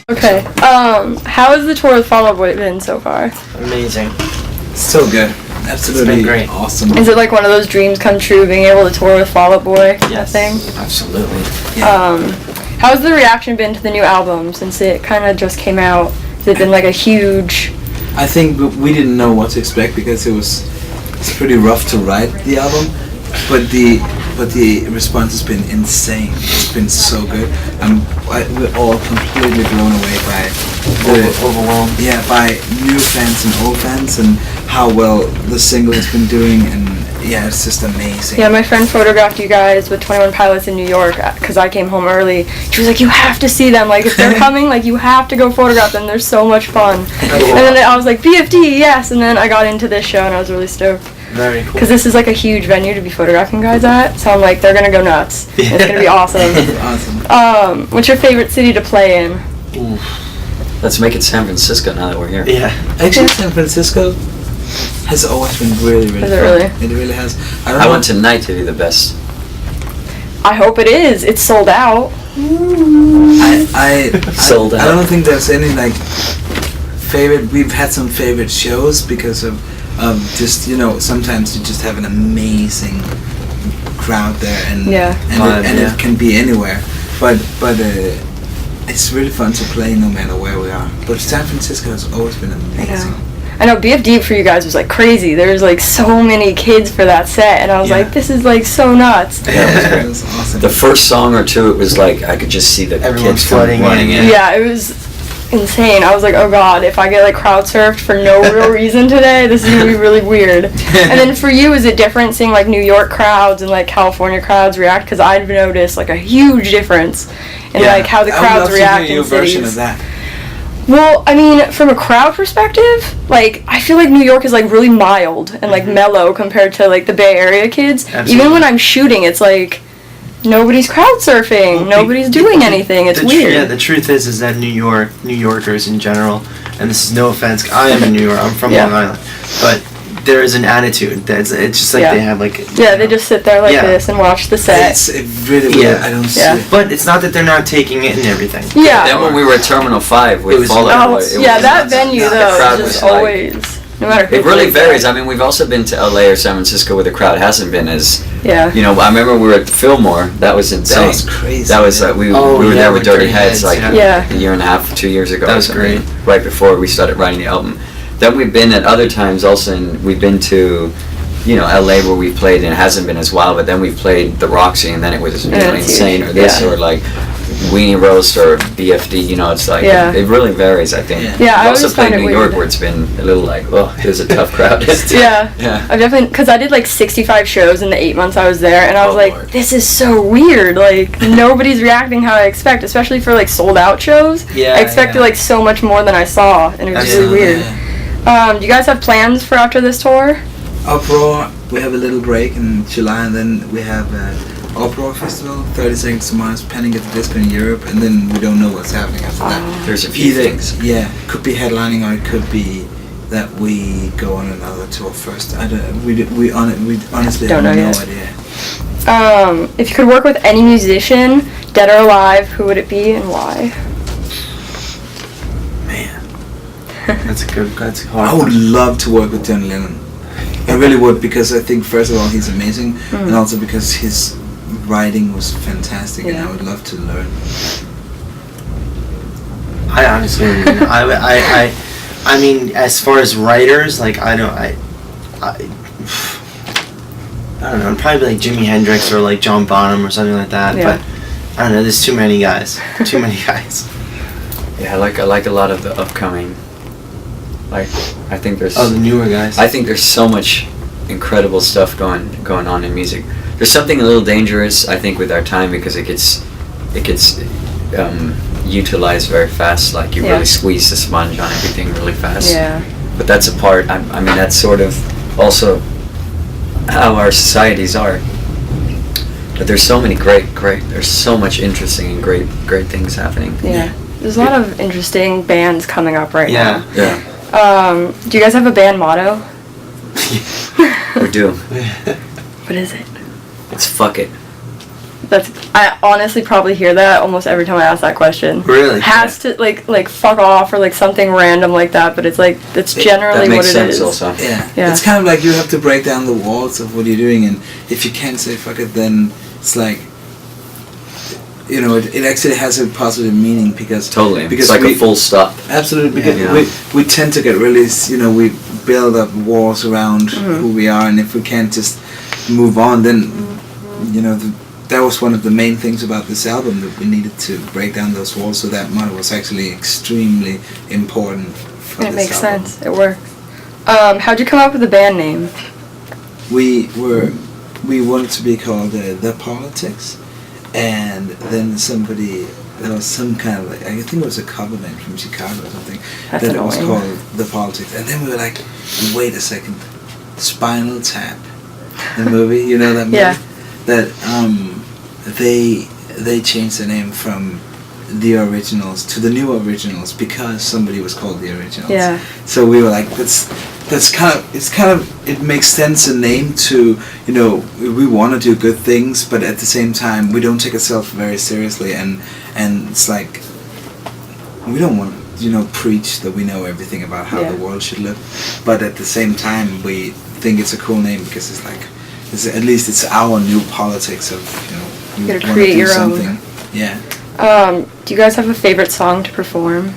Okay. How has the tour with Fall Out Boy been so far? Amazing. So good. Absolutely. It's been great. Awesome. Is it like one of those dreams come true, being able to tour with Fall Out Boy? Yes. That thing? Absolutely. Yeah. How's the reaction been to the new album since it kind of just came out? Has it been like a huge... I think we didn't know what to expect because it's pretty rough to write the album, but the response has been insane. It's been so good. We're all completely blown away by Overwhelmed. Yeah, by new fans and old fans, and how well the single has been doing, and yeah, it's just amazing. Yeah, my friend photographed you guys with 21 Pilots in New York because I came home early. She was like, you have to see them. Like, if they're coming, like, you have to go photograph them. They're so much fun. And then I was like, BFD, yes. And then I got into this show and I was really stoked. Very cool. Because this is like a huge venue to be photographing guys at. So I'm like, they're going to go nuts. It's going to be awesome. Awesome. What's your favorite city to play in? Ooh. Let's make it San Francisco now that we're here. Yeah. Actually, San Francisco has always been really, really Is it fun. really? It really has. I want tonight to be the best. I hope it is. It's sold out. Sold out. I don't think there's any like favorite. We've had some favorite shows because of just sometimes you just have an amazing crowd there, and it can be anywhere. But it's really fun to play no matter where we are. But San Francisco has always been amazing. I know BFD for you guys was like crazy. There was like so many kids for that set, and I was like, this is like so nuts. Yeah, it was awesome. The first song or two, it was like I could just see the Everyone's kids running in. Yeah, it was insane. I was like, oh god, if I get like crowd surfed for no real reason today, this is gonna be really weird. And then for you, is it different seeing like New York crowds and like California crowds react? Because I've noticed like a huge difference in like how the crowds react in cities. Version of that. Well, I mean, from a crowd perspective, like, I feel like New York is, like, really mild and, like, mellow compared to, like, the Bay Area kids. Absolutely. Even when I'm shooting, it's, like, nobody's crowd surfing, nobody's doing anything, it's weird. Yeah, the truth is that New Yorkers in general, and this is no offense, I am in New York, I'm from Long Island, but there is an attitude it's just like they have, like... Yeah, they just sit there like this and watch the set. It's really weird. I don't see it. But it's not that they're not taking it and everything. Yeah. Then when we were at Terminal 5 with Fall Out Boy, that venue, though, the crowd is just was always... No matter who it really plays varies. there. I mean, we've also been to LA or San Francisco where the crowd hasn't been as... Yeah. You know, I remember we were at the Fillmore. That was insane. That was crazy. That was, we were there with Dirty Heads, like a year and a half, 2 years ago. That was great. Right before we started writing the album. Then we've been at other times also, and we've been to, LA where we've played, and it hasn't been as wild, but then we've played the Roxy, and then it was really insane, or this, or like Weenie Roast, or BFD, it's like, it really varies, I think. Yeah, I've I also always played find it New York weird. where it's been a little like, there's a tough crowd. Yeah. I've definitely, because I did like 65 shows in the 8 months I was there, and I was like, Lord. this is so weird. Like, nobody's reacting how I expect, especially for like sold out shows. I expected like so much more than I saw, and it was really weird. Do you guys have plans for after this tour? Uproar, we have a little break in July, and then we have Uproar Festival, 30 Seconds to Mars, Panic at the Disco in Europe, and then we don't know what's happening after that. There's a few things. Yeah, could be headlining, or it could be that we go on another tour first. We honestly Don't have know no yet. idea. If you could work with any musician, dead or alive, who would it be and why? Man, That's a hard I would love to work with John Lennon. I really would, because I think first of all he's amazing, and also because his writing was fantastic, and I would love to learn. I honestly wouldn't. I mean, as far as writers, like, I don't know, I'd probably be like Jimi Hendrix or like John Bonham or something like that, but I don't know, there's too many guys. Yeah, I like a lot of the upcoming. Like, I think there's... Oh, the newer guys. I think there's so much incredible stuff going on in music. There's something a little dangerous, I think, with our time, because it gets utilized very fast. Like, you really squeeze the sponge on everything really fast. Yeah. But that's a part. I mean, that's sort of also how our societies are. But there's so many great. There's so much interesting and great things happening. Yeah. There's a lot of interesting bands coming up right now. Yeah. Do you guys have a band motto? We do. What is it? It's fuck it. I honestly probably hear that almost every time I ask that question. Really? Has to like fuck off or like something random like that, but it's like that's generally what it is. Also. Yeah. It's kind of like you have to break down the walls of what you're doing, and if you can't say fuck it, then it's like, you know, it actually has a positive meaning because it's like a full stop. Absolutely, because we tend to get really, you know, we build up walls around who we are, and if we can't just move on, then you know that was one of the main things about this album, that we needed to break down those walls. So that model was actually extremely important for this album. It makes sense. It works. How'd you come up with the band name? We wanted to be called The Politics. And then there was some kind of, like, I think it was a cover band from Chicago or something, That's that annoying. was called The Politics. And then we were like, wait a second, Spinal Tap, the movie, you know that movie? Yeah. That they changed the name from the Originals to the New Originals because somebody was called the Originals. Yeah. So we were like, it makes sense, a name to, you know, we want to do good things, but at the same time we don't take ourselves very seriously, and it's like we don't want to, you know, preach that we know everything about how the world should look, but at the same time we think it's a cool name because it's like, at least it's our new politics of, you know, you gotta create your something. own. Yeah. Do you guys have a favorite song to perform?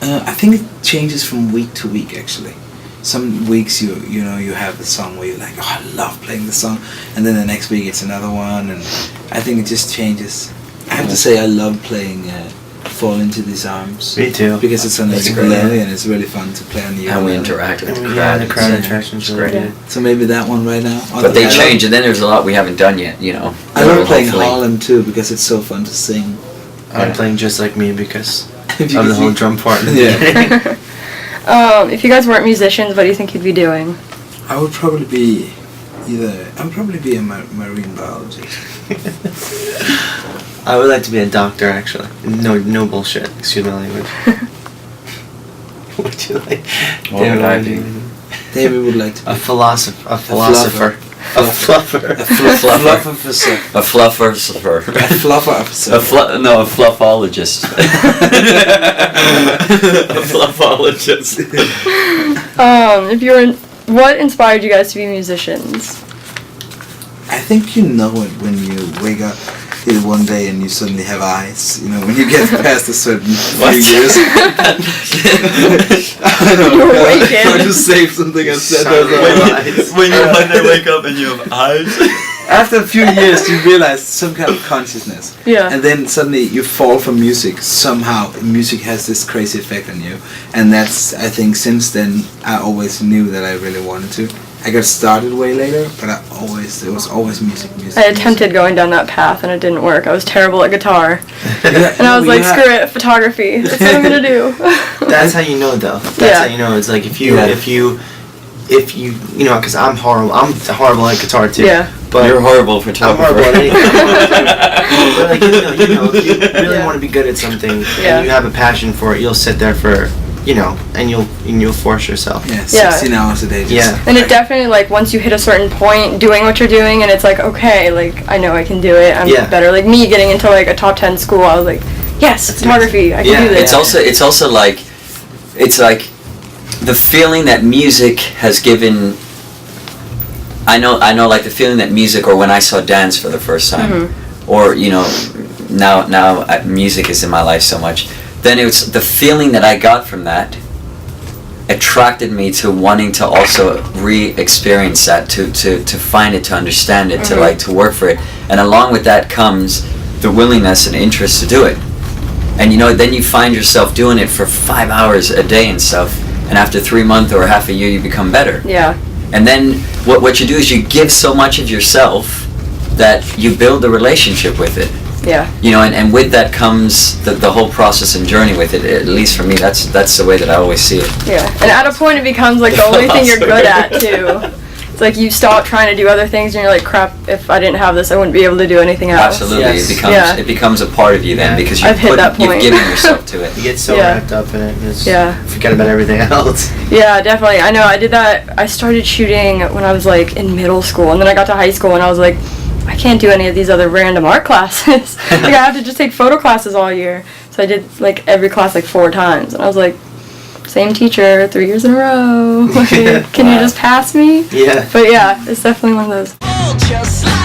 I think it changes from week to week, actually. Some weeks you know you have the song where you're like, oh, I love playing the song, and then the next week it's another one, and I think it just changes. I have to say I love playing Fall Into These Arms. Me too. Because it's on the ukulele and it's really fun to play on the ukulele. And we interact with the crowd. Yeah, the crowd interaction is great. Yeah. So maybe that one right now. But they change, and then there's a lot we haven't done yet, you know. I love playing Harlem too because it's so fun to sing. I'm playing Just Like Me because of the whole drum part in the beginning. If you guys weren't musicians, what do you think you'd be doing? I would probably be a marine biologist. I would like to be a doctor, actually. No bullshit. Excuse my language. Would you like? What would I be? David would like to be a philosopher. A fluffer. A fluffer. A fluffer. A fluffologist. A fluffologist. What inspired you guys to be musicians? I think you know it when you wake up one day and you suddenly have eyes. You know, when you get past a certain few years. I don't know. You're waking. I just saved something I said. When you wake up and you have eyes. After a few years, you realize some kind of consciousness. Yeah. And then suddenly you fall for music. Somehow, music has this crazy effect on you. And that's, I think, since then, I always knew that I really wanted to. I got started way later, but it was always music. I attempted going down that path and it didn't work. I was terrible at guitar. And I was like, screw it, photography. That's what I'm gonna do. That's how you know, though. That's how you know. It's like if you know, because I'm horrible at guitar too. Yeah. But you're horrible for photography. I'm horrible at anything. But like, if you really want to be good at something and you have a passion for it, you'll sit there for, you know, and you'll force yourself. Yeah, 16 hours a day. And it definitely, like, once you hit a certain point doing what you're doing, and it's like, okay, like, I know I can do it. I'm better. Like, me getting into, like, a top 10 school, I was like, yes, that's photography. I can do this. It's also like, it's like the feeling that music has given. I know, like the feeling that music, or when I saw dance for the first time, or, you know, now music is in my life so much. Then it was the feeling that I got from that attracted me to wanting to also re-experience that, to find it, to understand it, to work for it. And along with that comes the willingness and interest to do it. And you know, then you find yourself doing it for 5 hours a day and stuff, and after 3 months or half a year you become better. Yeah. And then what you do is you give so much of yourself that you build a relationship with it. Yeah. You know, and with that comes the whole process and journey with it. At least for me, that's the way that I always see it. Yeah. And at a point it becomes like the only thing you're good at too. It's like you stop trying to do other things and you're like, crap, if I didn't have this I wouldn't be able to do anything else. Absolutely. Yes. It becomes a part of you then because you've given yourself to it. You get so wrapped up in it and forget about everything else. Yeah, definitely. I know I did that. I started shooting when I was like in middle school, and then I got to high school and I was like, I can't do any of these other random art classes. Like, I have to just take photo classes all year. So I did, like, every class, like, 4 times. And I was like, same teacher, 3 years in a row. Like, can you just pass me? Yeah. But yeah, it's definitely one of those. Just like